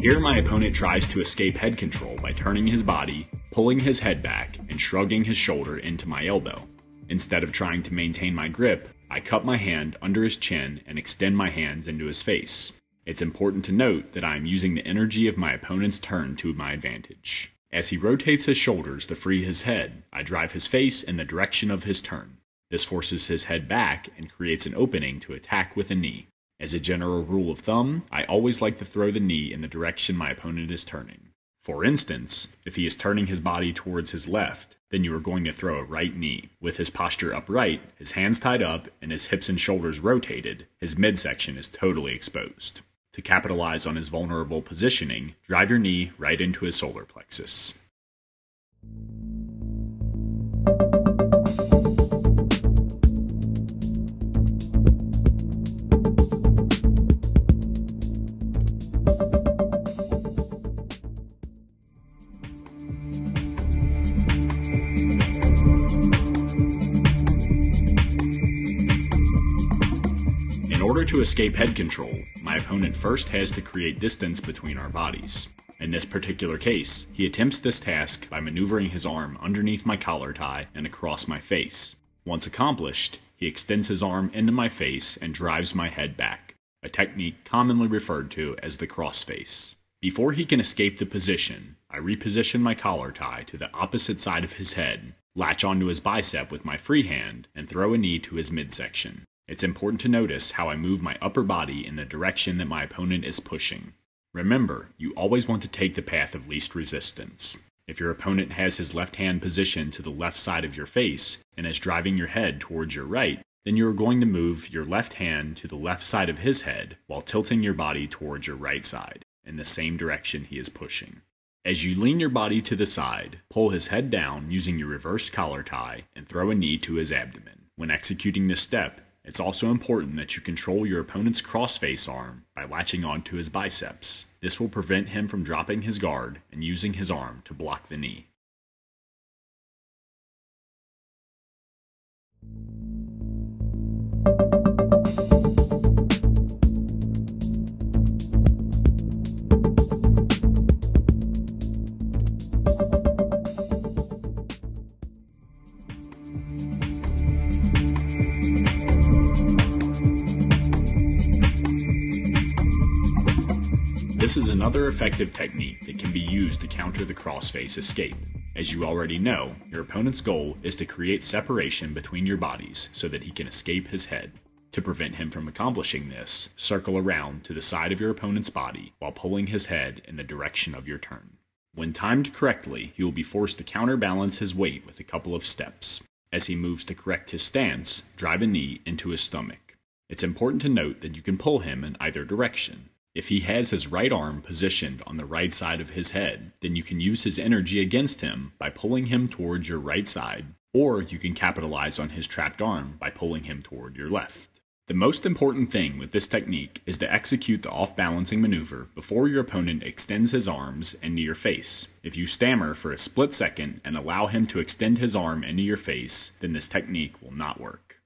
Here my opponent tries to escape head control by turning his body, pulling his head back, and shrugging his shoulder into my elbow. Instead of trying to maintain my grip, I cup my hand under his chin and extend my hands into his face. It's important to note that I am using the energy of my opponent's turn to my advantage. As he rotates his shoulders to free his head, I drive his face in the direction of his turn. This forces his head back and creates an opening to attack with a knee. As a general rule of thumb, I always like to throw the knee in the direction my opponent is turning. For instance, if he is turning his body towards his left, then you are going to throw a right knee. With his posture upright, his hands tied up, and his hips and shoulders rotated, his midsection is totally exposed. To capitalize on his vulnerable positioning, drive your knee right into his solar plexus. In order to escape head control, my opponent first has to create distance between our bodies. In this particular case, he attempts this task by maneuvering his arm underneath my collar tie and across my face. Once accomplished, he extends his arm into my face and drives my head back, a technique commonly referred to as the CROSSFACE. Before he can escape the position, I reposition my collar tie to the opposite side of his head, latch onto his bicep with my free hand, and throw a knee to his midsection. It's important to notice how I move my upper body in the direction that my opponent is pushing. Remember, you always want to take the path of least resistance. If your opponent has his left hand positioned to the left side of your face and is driving your head towards your right, then you are going to move your left hand to the left side of his head while tilting your body towards your right side, in the same direction he is pushing. As you lean your body to the side, pull his head down using your reverse collar tie and throw a knee to his abdomen. When executing this step, it's also important that you control your opponent's CROSSFACE arm by latching onto his biceps. This will prevent him from dropping his guard and using his arm to block the knee. This is another effective technique that can be used to counter the CROSSFACE escape. As you already know, your opponent's goal is to create separation between your bodies so that he can escape his head. To prevent him from accomplishing this, circle around to the side of your opponent's body while pulling his head in the direction of your turn. When timed correctly, he will be forced to counterbalance his weight with a couple of steps. As he moves to correct his stance, drive a knee into his stomach. It's important to note that you can pull him in either direction. If he has his right arm positioned on the right side of his head, then you can use his energy against him by pulling him towards your right side, or you can capitalize on his trapped arm by pulling him toward your left. The most important thing with this technique is to execute the off-balancing maneuver before your opponent extends his arms into your face. If you stammer for a split second and allow him to extend his arm into your face, then this technique will not work.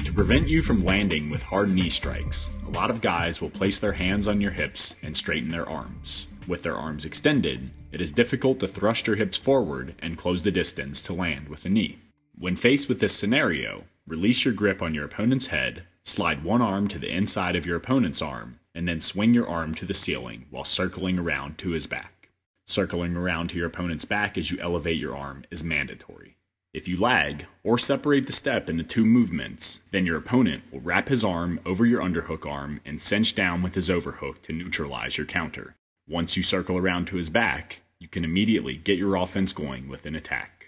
To prevent you from landing with hard knee strikes, a lot of guys will place their hands on your hips and straighten their arms. With their arms extended, it is difficult to thrust your hips forward and close the distance to land with a knee. When faced with this scenario, release your grip on your opponent's head, slide one arm to the inside of your opponent's arm, and then swing your arm to the ceiling while circling around to his back. Circling around to your opponent's back as you elevate your arm is mandatory. If you lag, or separate the step into two movements, then your opponent will wrap his arm over your underhook arm and cinch down with his overhook to neutralize your counter. Once you circle around to his back, you can immediately get your offense going with an attack.